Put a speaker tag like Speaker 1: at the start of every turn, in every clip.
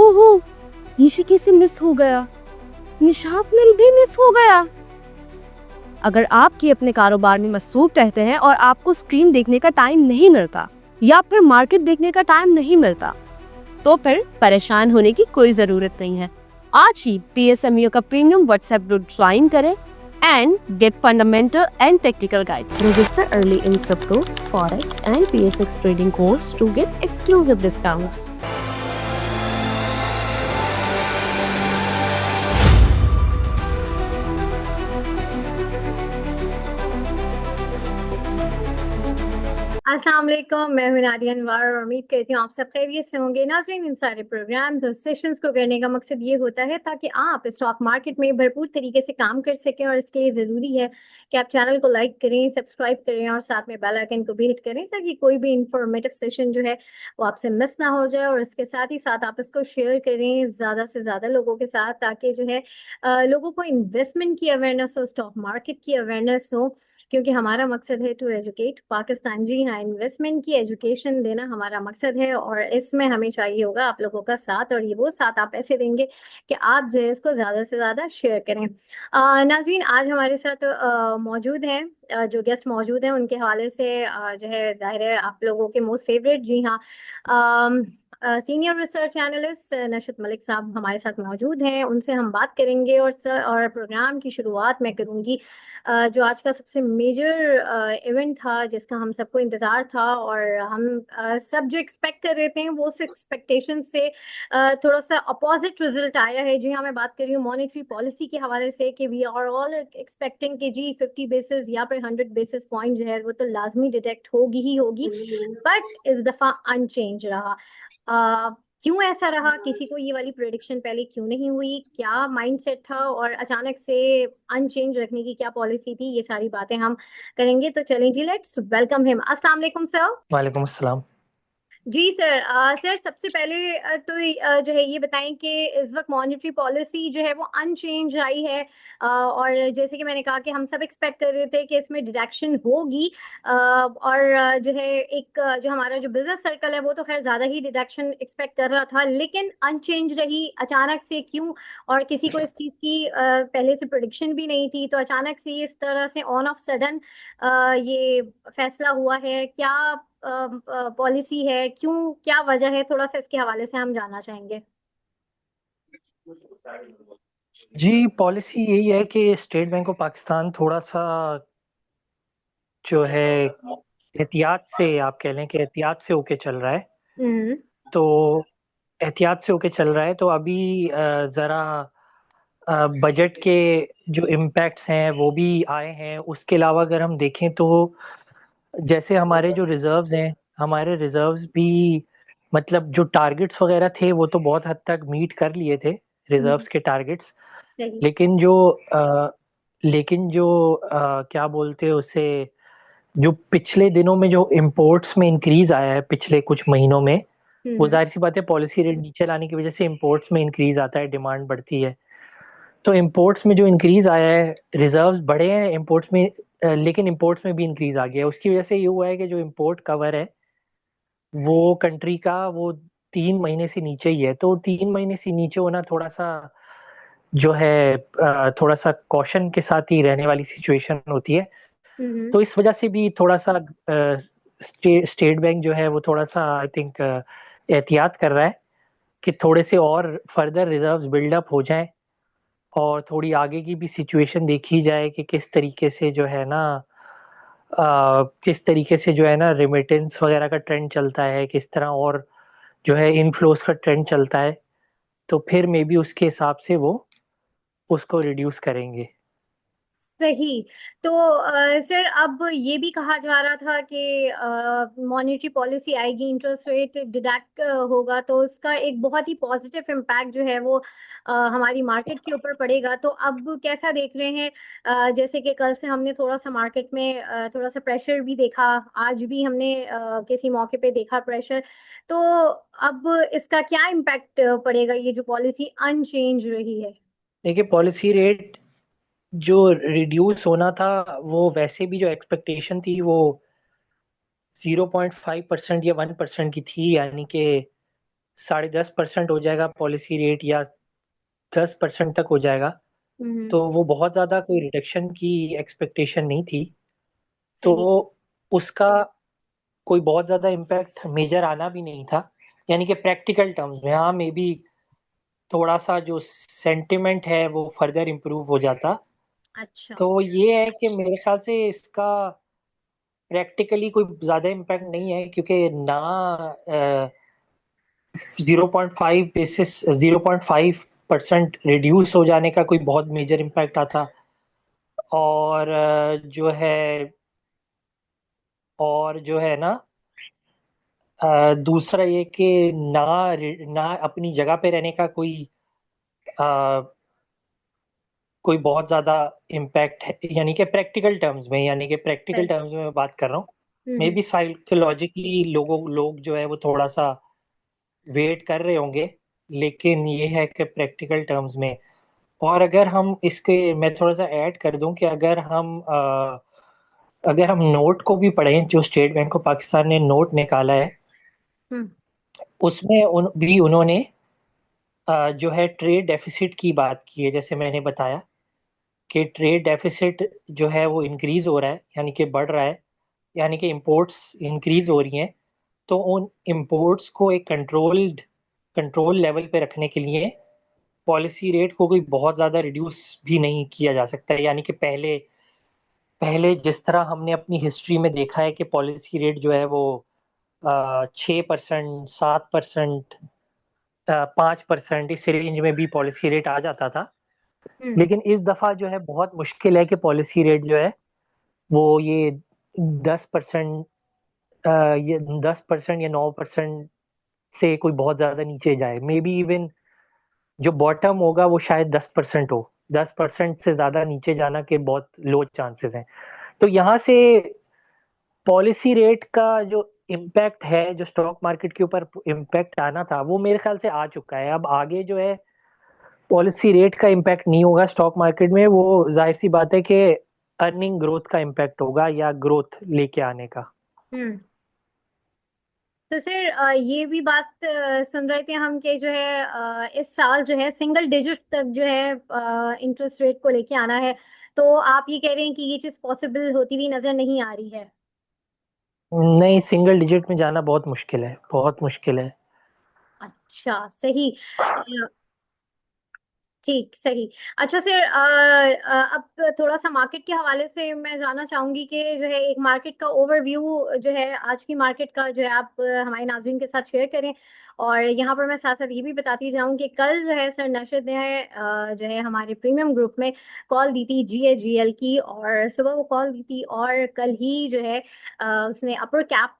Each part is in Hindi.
Speaker 1: ओहो, ये कैसे मिस हो गया? निशात मिल भी मिस हो गया। अगर आपकी अपने कारोबार में मसरूफ रहते हैं और आपको स्क्रीन देखने का टाइम नहीं मिलता या फिर मार्केट देखने का टाइम नहीं मिलता, तो फिर परेशान होने की कोई जरूरत नहीं है। आज ही PSMU का प्रीमियम व्हाट्सएप ग्रुप ज्वाइन करें and get fundamental and technical guide. Register early in crypto, forex and PSX trading course to get exclusive discounts.
Speaker 2: अस्सलाम वालेकुम, मैं हूं नादिया अनवर और उम्मीद करती हूँ आप सब खैरियत से होंगे। नाज़रीन, इन सारे प्रोग्राम्स और सेशंस को करने का मकसद ये होता है ताकि आप स्टॉक मार्केट में भरपूर तरीके से काम कर सकें, और इसके लिए ज़रूरी है कि आप चैनल को लाइक करें, सब्सक्राइब करें और साथ में बेल आइकन को भी हिट करें ताकि कोई भी इंफॉर्मेटिव सेशन जो है वो आपसे मिस ना हो जाए। और इसके साथ ही साथ आप इसको शेयर करें ज़्यादा से ज़्यादा लोगों के साथ, ताकि जो है लोगों को इन्वेस्टमेंट की अवेयरनेस हो, स्टॉक मार्केट की अवेयरनेस हो, क्योंकि हमारा मकसद है टू एजुकेट पाकिस्तान। जी हाँ, इन्वेस्टमेंट की एजुकेशन देना हमारा मकसद है, और इसमें हमें चाहिए होगा आप लोगों का साथ, और ये वो साथ आप ऐसे देंगे कि आप जो है इसको ज़्यादा से ज़्यादा शेयर करें। नाज़रीन, आज हमारे साथ मौजूद हैं, जो गेस्ट मौजूद हैं उनके हवाले से जो है जाहिर है आप लोगों के मोस्ट फेवरेट, जी हाँ, सीनियर रिसर्च एनालिस्ट नशत मलिक साहब हमारे साथ मौजूद हैं। उनसे हम बात करेंगे, और प्रोग्राम की शुरुआत मैं करूँगी जो आज का सबसे मेजर इवेंट था जिसका हम सबको इंतज़ार था, और हम सब जो एक्सपेक्ट कर रहे थे वो उस एक्सपेक्टेशन से थोड़ा सा अपोजिट रिजल्ट आया है। जी हाँ, मैं बात कर रही हूँ मॉनेटरी पॉलिसी के हवाले से कि वी आर ऑल एक्सपेक्टिंग कि जी 50 बेसिस या फिर 100 बेसिस पॉइंट जो है वो तो लाजमी डिटेक्ट होगी ही होगी, बट इस दफ़ा अनचेंज रहा। अ, क्यों ऐसा रहा? किसी को ये वाली प्रेडिक्शन पहले क्यों नहीं हुई? क्या माइंडसेट था, और अचानक से अनचेंज रखने की क्या पॉलिसी थी? ये सारी बातें हम करेंगे। तो चलें जी, लेट्स वेलकम हिम। अस्सलाम वालेकुम सर।
Speaker 3: वालेकुम अस्सलाम।
Speaker 2: जी सर, सर सबसे पहले जो है ये बताएं कि इस वक्त मॉनेटरी पॉलिसी जो है वो अनचेंज आई है, और जैसे कि मैंने कहा कि हम सब एक्सपेक्ट कर रहे थे कि इसमें डिडक्शन होगी, और जो है एक जो हमारा जो बिजनेस सर्कल है वो तो खैर ज़्यादा ही डिडक्शन एक्सपेक्ट कर रहा था, लेकिन अनचेंज रही। अचानक से क्यों? और किसी को इस चीज़ की पहले से प्रोडिक्शन भी नहीं थी, तो अचानक से इस तरह से ऑन ऑफ सडन ये फैसला हुआ है। क्या पॉलिसी है, क्यों, क्या वजह है? थोड़ा सा इसके हवाले से हम जानना चाहेंगे।
Speaker 3: जी, पॉलिसी यही है कि स्टेट बैंक ऑफ पाकिस्तान थोड़ा सा जो है एहतियात से, आप कह लें कि एहतियात से होके चल रहा है।
Speaker 2: हम्म।
Speaker 3: तो एहतियात से होके चल रहा है, तो अभी ज़रा बजट के जो इम्पैक्ट्स हैं वो भी आए हैं। उसके अलावा अगर हम देखें तो जैसे हमारे जो रिज़र्व्स हैं, हमारे रिज़र्व्स भी मतलब जो टारगेट्स वगैरह थे वो तो बहुत हद तक मीट कर लिए थे, रिज़र्व्स के टारगेट्स।
Speaker 2: सही।
Speaker 3: लेकिन जो क्या बोलते हैं उसे, जो पिछले दिनों में जो इम्पोर्ट्स में इंक्रीज आया है पिछले कुछ महीनों में, वो
Speaker 2: हम्म।
Speaker 3: जाहिर सी बात है पॉलिसी रेट नीचे लाने की वजह से इम्पोर्ट्स में इंक्रीज आता है, डिमांड बढ़ती है। तो इम्पोर्ट्स में जो इंक्रीज आया है, रिजर्व्स बढ़े हैं इम्पोर्ट्स में, लेकिन इम्पोर्ट्स में भी इंक्रीज आ गया है। उसकी वजह से ये हुआ है कि जो इम्पोर्ट कवर है वो कंट्री का वो 3 महीने से नीचे ही है। तो 3 महीने से नीचे होना थोड़ा सा जो है थोड़ा सा कॉशन के साथ ही रहने वाली सिचुएशन होती है।
Speaker 2: हम्म।
Speaker 3: तो इस वजह से भी थोड़ा सा स्टेट बैंक जो है वो थोड़ा सा आई थिंक एहतियात कर रहा है कि थोड़े से और फर्दर रिजर्व्स बिल्डअप हो जाएं, और थोड़ी आगे की भी सिचुएशन देखी जाए कि किस तरीके से जो है ना किस तरीके से जो है ना रेमिटेंस वगैरह का ट्रेंड चलता है, किस तरह और जो है इनफ्लोस का ट्रेंड चलता है। तो फिर मे बी उसके हिसाब से वो उसको रिड्यूस करेंगे।
Speaker 2: सही। तो सर, अब ये भी कहा जा रहा था कि मॉनेटरी पॉलिसी आएगी, इंटरेस्ट रेट डिडक्ट होगा, तो उसका एक बहुत ही पॉजिटिव इम्पैक्ट जो है वो हमारी मार्केट के ऊपर पड़ेगा। तो अब कैसा देख रहे हैं? जैसे कि कल से हमने थोड़ा सा मार्केट में थोड़ा सा प्रेशर भी देखा, आज भी हमने किसी मौके पे देखा प्रेशर। तो अब इसका क्या इम्पैक्ट पड़ेगा, ये जो पॉलिसी अनचेंज रही है?
Speaker 3: देखिए, पॉलिसी रेट जो रिड्यूस होना था वो वैसे भी जो एक्सपेक्टेशन थी वो 0.5% या 1% की थी, यानी कि 10.5% हो जाएगा पॉलिसी रेट या 10% तक हो जाएगा, तो वो बहुत ज़्यादा कोई रिडक्शन की एक्सपेक्टेशन नहीं थी। तो
Speaker 2: सही।
Speaker 3: उसका कोई बहुत ज़्यादा इम्पैक्ट मेजर आना भी नहीं था, यानी कि प्रैक्टिकल टर्म्स में। हाँ, मे बी थोड़ा-सा जो सेंटिमेंट है वो फर्दर इम्प्रूव हो जाता।
Speaker 2: अच्छा।
Speaker 3: तो ये है कि मेरे ख़्याल से इसका प्रैक्टिकली कोई ज़्यादा इम्पैक्ट नहीं है, क्योंकि ना 0.5 बेसिस 0.5% रिड्यूस हो जाने का कोई बहुत मेजर इम्पैक्ट आता। और जो है ना, दूसरा ये कि ना अपनी जगह पे रहने का अ, कोई बहुत ज़्यादा इम्पैक्ट है, यानी कि प्रैक्टिकल टर्म्स में,
Speaker 2: सही।
Speaker 3: मैं बात कर रहा हूँ। मे
Speaker 2: हम्म।
Speaker 3: बी साइकोलॉजिकली लोग जो है वो थोड़ा-सा वेट कर रहे होंगे, लेकिन ये है कि प्रैक्टिकल टर्म्स में। और अगर हम इसके मैं थोड़ा-सा ऐड कर दूँ कि अगर हम नोट को भी पढ़ें, जो स्टेट बैंक ऑफ पाकिस्तान ने नोट निकाला है,
Speaker 2: हम्म।
Speaker 3: उसमें उन्होंने जो है ट्रेड डेफिसिट की बात की है। जैसे मैंने बताया कि ट्रेड डेफिसिट जो है वो इंक्रीज हो रहा है, यानी कि बढ़ रहा है, यानी कि इंपोर्ट्स इंक्रीज हो रही हैं। तो उन इंपोर्ट्स को एक कंट्रोल लेवल पे रखने के लिए पॉलिसी रेट को कोई बहुत ज़्यादा रिड्यूस भी नहीं किया जा सकता है। यानी कि पहले पहले जिस तरह हमने अपनी हिस्ट्री में देखा है कि पॉलिसी रेट जो है वो 6%, 7%, 5%, इस रेंज में भी पॉलिसी रेट आ जाता था।
Speaker 2: हम्म।
Speaker 3: लेकिन इस दफा जो है बहुत मुश्किल है कि पॉलिसी रेट जो है वो ये 10%, ये 10% या 9% से कोई बहुत ज्यादा नीचे जाए। मे बी इवन जो बॉटम होगा वो शायद 10% हो। 10% से ज्यादा नीचे जाना के बहुत लो चांसेस हैं। तो यहाँ से पॉलिसी रेट का जो इम्पैक्ट है, जो स्टॉक मार्केट के ऊपर इम्पैक्ट आना था, वो मेरे ख्याल से आ चुका है। अब आगे जो है पॉलिसी रेट का इम्पैक्ट नहीं होगा स्टॉक मार्केट में, वो जाहिर सी बात है कि अर्निंग ग्रोथ का इम्पैक्ट होगा या ग्रोथ लेके आने का।
Speaker 2: हम्म। तो सर ये भी बात सुन रहे थे हम कि जो है इस साल जो है सिंगल डिजिट तक जो है इंटरेस्ट रेट को लेके आना है। तो आप ये कह रहे हैं कि ये चीज पॉसिबल होती हुई नजर नहीं आ रही है?
Speaker 3: नहीं, सिंगल डिजिट में जाना बहुत मुश्किल है, बहुत मुश्किल है।
Speaker 2: अच्छा, सही। ठीक, सही। अच्छा सर, अब थोड़ा सा मार्केट के हवाले से मैं जानना चाहूंगी कि जो है एक मार्केट का ओवरव्यू जो है आज की मार्केट का जो है आप हमारे नाज़रीन के साथ शेयर करें। और यहाँ पर मैं साथ साथ ये भी बताती जाऊँ कि कल जो है सर नशद ने जो है हमारे प्रीमियम ग्रुप में कॉल दी थी GHGL की, और सुबह वो कॉल दी थी और कल ही जो है उसने अपर कैप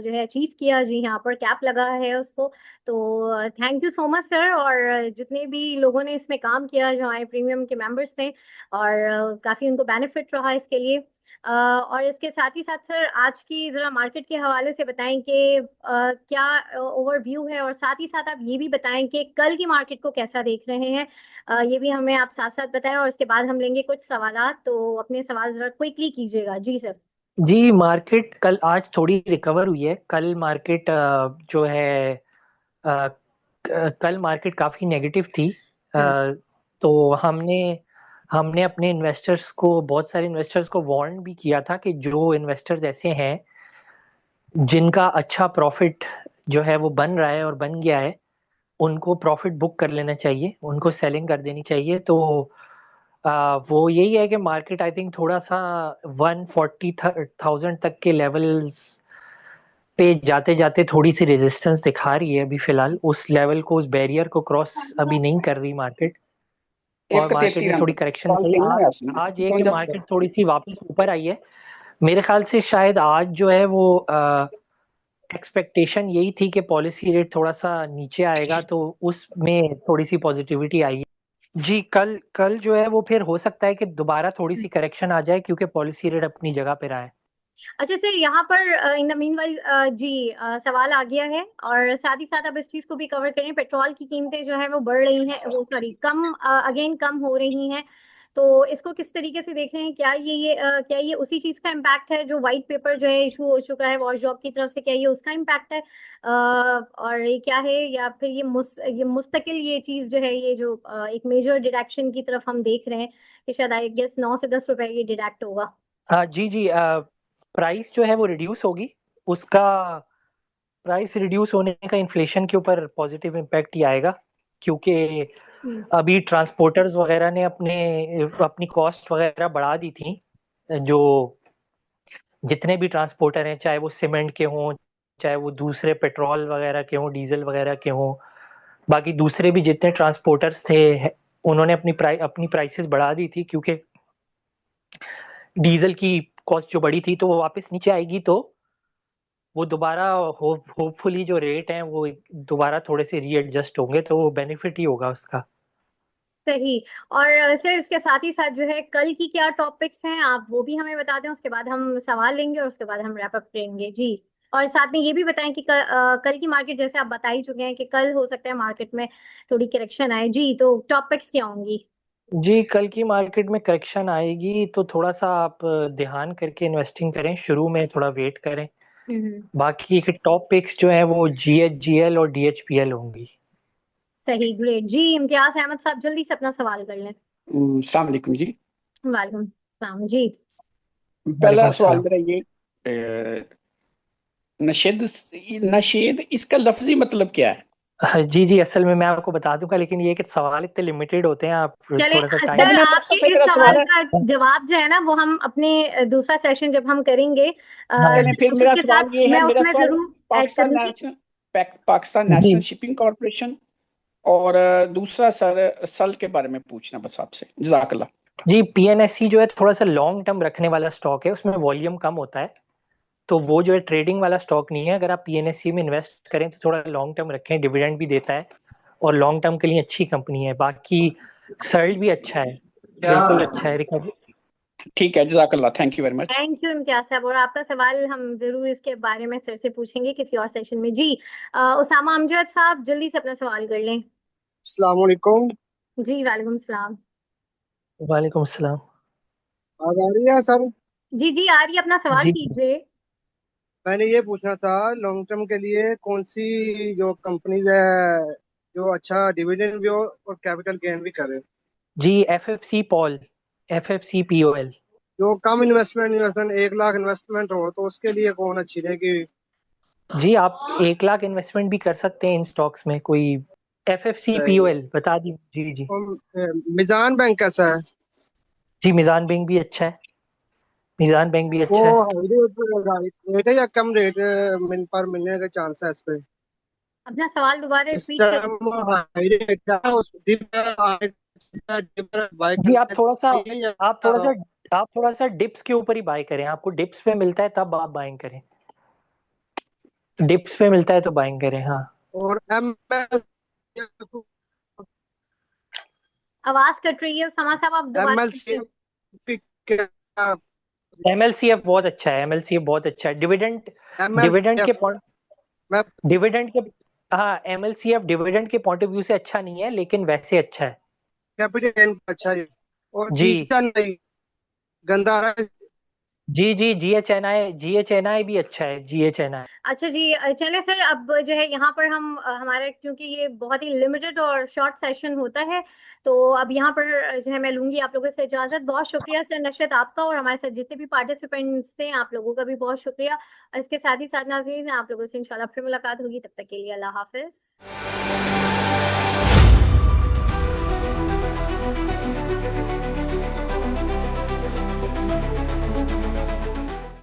Speaker 2: जो है अचीव किया। जी हाँ, अपर कैप लगा है उसको। तो thank you so much sir. और जितने भी लोगों ने इसमें काम किया जो हमारे प्रीमियम के मेंबर्स थे, और काफ़ी उनको बेनिफिट रहा इसके लिए। और इसके साथ ही साथ सर आज की ज़रा मार्केट के हवाले से बताएं कि क्या ओवरव्यू है, और साथ ही साथ आप ये भी बताएं कि कल की मार्केट को कैसा देख रहे हैं। ये भी हमें आप साथ साथ बताएं, और उसके बाद हम लेंगे कुछ सवालात। तो अपने सवाल ज़रा क्विकली कीजिएगा। जी सर।
Speaker 3: जी, मार्केट कल आज थोड़ी रिकवर हुई है। कल मार्केट जो है कल मार्केट काफी नेगेटिव थी।
Speaker 2: हम्म।
Speaker 3: तो हमने हमने अपने इन्वेस्टर्स को, बहुत सारे इन्वेस्टर्स को वार्न भी किया था कि जो इन्वेस्टर्स ऐसे हैं जिनका अच्छा प्रॉफिट जो है वो बन रहा है और बन गया है, उनको प्रॉफिट बुक कर लेना चाहिए, उनको सेलिंग कर देनी चाहिए। तो वो यही है कि मार्केट आई थिंक थोड़ा सा 140,000 तक के लेवल्स पे जाते जाते थोड़ी सी रेजिस्टेंस दिखा रही है अभी फिलहाल। उस लेवल को, उस बैरियर को क्रॉस अभी नहीं कर रही मार्केट, और मार्केट
Speaker 4: 1:33
Speaker 3: में थोड़ी करेक्शन आई। आज आज ये कि मार्केट थोड़ी सी वापस ऊपर आई है। मेरे ख्याल से शायद आज जो है वो एक्सपेक्टेशन यही थी कि पॉलिसी रेट थोड़ा सा नीचे आएगा, तो उसमें थोड़ी सी पॉजिटिविटी आई है। जी, कल कल जो है वो फिर हो सकता है कि दोबारा थोड़ी सी करेक्शन आ जाए, क्योंकि पॉलिसी रेट अपनी जगह पे रहा है।
Speaker 2: अच्छा सर, यहाँ पर इन द मीनवाइल जी सवाल आ गया है, और साथ ही साथ अब इस चीज को भी कवर करें। पेट्रोल की कीमतें जो है वो बढ़ रही हैं, वो सॉरी कम अगेन कम हो रही हैं। तो इसको किस तरीके से देख रहे हैं? क्या ये उसी चीज का इम्पैक्ट है जो व्हाइट पेपर जो है इशू हो चुका है वॉचडॉग की तरफ से, क्या ये उसका इम्पैक्ट है? और ये क्या है, या फिर ये मुस्तकिल ये चीज जो है, ये जो एक मेजर डिडक्शन की तरफ हम देख रहे हैं कि शायद आई गेस 9 से 10 रुपए ये डिडक्ट होगा?
Speaker 3: जी प्राइस जो है वो रिड्यूस होगी। उसका प्राइस रिड्यूस होने का इन्फ्लेशन के ऊपर पॉजिटिव इम्पैक्ट ही आएगा, क्योंकि अभी ट्रांसपोर्टर्स वगैरह ने अपनी कॉस्ट वगैरह बढ़ा दी थी। जो जितने भी ट्रांसपोर्टर हैं, चाहे वो सीमेंट के हों, चाहे वो दूसरे पेट्रोल वगैरह के हों, डीजल वगैरह के हों, बाकी दूसरे भी जितने ट्रांसपोर्टर्स थे, उन्होंने अपनी प्राइसेस बढ़ा दी थी, क्योंकि डीजल की कॉस्ट जो बढ़ी थी तो वो वापस नीचे आएगी, तो वो दोबारा होपफुली जो रेट हैं वो दोबारा थोड़े से रीएडजस्ट होंगे, तो वो बेनिफिट ही होगा उसका।
Speaker 2: सही। और सर इसके साथ ही साथ जो है कल की क्या टॉपिक्स हैं, आप वो भी हमें बता दें, उसके बाद हम सवाल लेंगे और उसके बाद हम रैप अप करेंगे जी। और साथ में ये भी बताएं कि कल की मार्केट, जैसे आप बता ही चुके हैं कि कल हो सकता है मार्केट में थोड़ी करेक्शन आए जी, तो टॉपिक्स क्या होंगी?
Speaker 3: जी, कल की मार्केट में करेक्शन आएगी तो थोड़ा सा आप ध्यान करके इन्वेस्टिंग करें, शुरू में थोड़ा वेट करें। बाकी के टॉप पिक्स जो है वो GHGL और DHPL होंगी।
Speaker 2: सही, ग्रेट जी। इम्तियाज अहमद साहब जल्दी से अपना सवाल कर लें।
Speaker 4: अस्सलाम वालेकुम जी।
Speaker 2: वालेकुम सलाम जी।
Speaker 4: पहला सवाल मेरा ये, नशेद नशेद इसका लफ्जी मतलब क्या है?
Speaker 3: जी असल में मैं आपको बता दूंगा, लेकिन ये कि सवाल इतने लिमिटेड होते हैं, आप
Speaker 2: चले
Speaker 3: थोड़ा सा
Speaker 2: सर,
Speaker 3: टाइम।
Speaker 2: आपके इस सवाल का जवाब जो है ना वो हम अपने दूसरा सेशन जब हम करेंगे
Speaker 4: चलिए फिर मेरा
Speaker 2: के
Speaker 4: सवाल
Speaker 2: साथ
Speaker 4: ये है,
Speaker 2: मैं
Speaker 4: मेरा
Speaker 2: उसमें
Speaker 4: सवाल
Speaker 2: जरूर ऐड
Speaker 4: पाकिस्तान
Speaker 2: करूंगी।
Speaker 4: नेशनल पाकिस्तान
Speaker 3: जी
Speaker 4: नेशनल शिपिंग कॉर्पोरेशन और दूसरा सल के बारे में पूछना बस आपसे। जज़ाकल्लाह।
Speaker 3: जी PNSE जो है थोड़ा सा लॉन्ग टर्म रखने वाला स्टॉक है, उसमें वॉल्यूम कम होता है, तो वो जो है ट्रेडिंग वाला स्टॉक नहीं है। अगर आप PNSE में इन्वेस्ट करें तो थोड़ा लॉन्ग टर्म रखें, डिविडेंड भी देता है और लॉन्ग टर्म के लिए अच्छी कंपनी है। बाकी सर्ल भी अच्छा है, बिल्कुल अच्छा है, रिकवरी।
Speaker 4: ठीक है, जज़ाकल्लाह, thank you very much.
Speaker 2: Thank you Imtiaz साहब, और आपका सवाल हम जरूर इसके बारे में सर से पूछेंगे किसी और सेशन में जी। उसामा अमजद साहब जल्दी से अपना सवाल कर लें।
Speaker 5: अस्सलाम वालेकुम।
Speaker 2: जी वालेकुम सलाम।
Speaker 3: वालेकुम अस्सलाम।
Speaker 5: आवाज आ रही है सर?
Speaker 2: जी आ रही है, अपना सवाल
Speaker 3: जी
Speaker 2: कीजिए।
Speaker 5: मैंने ये पूछना था, लॉन्ग टर्म के लिए कौन सी जो कंपनीज है जो अच्छा डिविडेंड भी हो और कैपिटल गेन भी करे,
Speaker 3: जी FFC POL।
Speaker 5: जो कम इन्वेस्टमेंट 1 लाख इन्वेस्टमेंट हो तो उसके लिए कौन अच्छी रहेगी?
Speaker 3: जी आप 1 लाख इन्वेस्टमेंट भी कर सकते हैं इन स्टॉक्स में, कोई FFC
Speaker 5: सही।
Speaker 3: POL बता दी। जी
Speaker 5: और मिजान बैंक कैसा है?
Speaker 3: जी मिजान बैंक भी अच्छा है, मिजान बैंक भी
Speaker 5: वो
Speaker 3: अच्छा है।
Speaker 5: हाई रेट है या कम रेट पर मिलने के चांस है इस पे?
Speaker 2: अपना सवाल दोबारा
Speaker 5: इस
Speaker 2: रिपीट कर।
Speaker 5: टाइम हाई रेट है, उस बाय
Speaker 3: जी
Speaker 5: करना चाहिए या
Speaker 3: आप थोड़ा सा डिप्स के ऊपर ही बाय करें, आपको डिप्स पे मिलता है तब आप बाइंग करें, डिप्स पे मिलता है तो बाइंग करें। हाँ
Speaker 5: और
Speaker 2: आवाज कट रही है उसामा साहब, आप दोबारा
Speaker 5: MLC
Speaker 2: कीजिए।
Speaker 3: MLCF बहुत अच्छा है, MLCF बहुत अच्छा है, डिविडेंड डिविडेंड के
Speaker 5: MLCF मैं
Speaker 3: डिविडेंड के हाँ MLCF डिविडेंड के पॉइंट ऑफ व्यू से अच्छा नहीं है, लेकिन वैसे अच्छा है।
Speaker 5: कैपिटल गेन अच्छा है। और
Speaker 3: जी
Speaker 5: नहीं गंदा आ रहा है।
Speaker 3: जी GHNI भी अच्छा है, GHNI।
Speaker 2: अच्छा जी, चले सर, अब जो है यहाँ पर हम हमारा क्योंकि ये बहुत ही लिमिटेड और शॉर्ट सेशन होता है, तो अब यहाँ पर जो है मैं लूंगी आप लोगों से इजाजत। बहुत शुक्रिया सर नशरत आपका, और हमारे साथ जितने भी पार्टिसिपेंट्स थे आप लोगों का भी बहुत शुक्रिया। इसके साथ ही साथ नाज़रीन, आप लोगों से इंशाल्लाह फिर मुलाकात होगी, तब तक के लिए अल्लाह हाफिज।